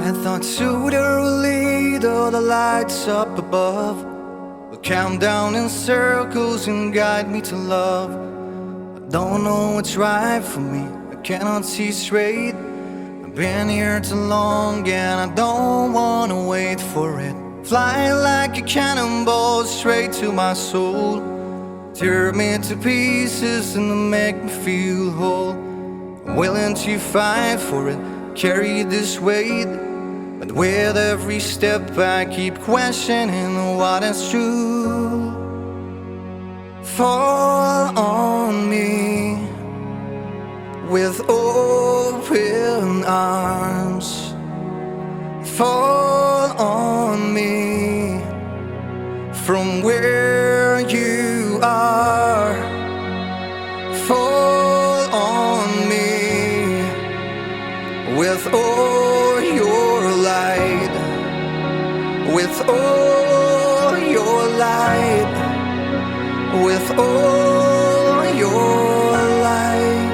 I thought sooner or later the lights up above will count down in circles and guide me to love. I don't know what's right for me, I cannot see straight. I've been here too long and I don't wanna wait for it. Fly like a cannonball straight to my soul. Tear me to pieces and make me feel whole. I'm willing to fight for it, carry this weight. But with every step I keep questioning what is true. Fall on me with open arms. Fall on me from where you are. Fall on me with all your light, with all your light, with all your light.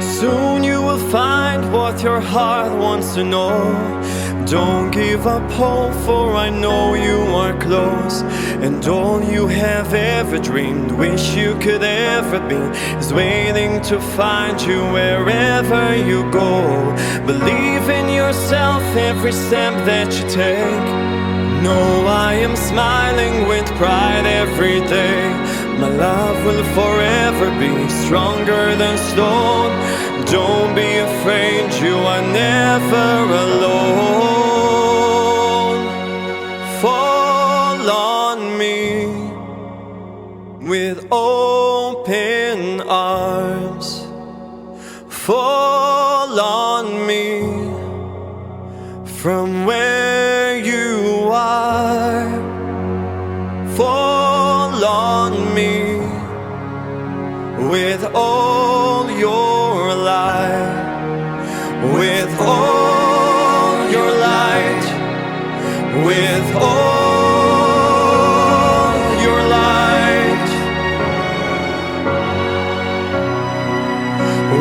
Soon you will find what your heart wants to know. Don't give up hope, for I know you are close. And all you have ever dreamed, wish you could ever be, is waiting to find you wherever you go. Believe in yourself every step that you take. Know I am smiling with pride every day. My love will forever be stronger than stone. Don't be afraid, you are never alone. Fall on me with open arms. Fall on me from where you are. Fall on me with all your light, with all your light, with all your light,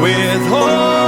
with all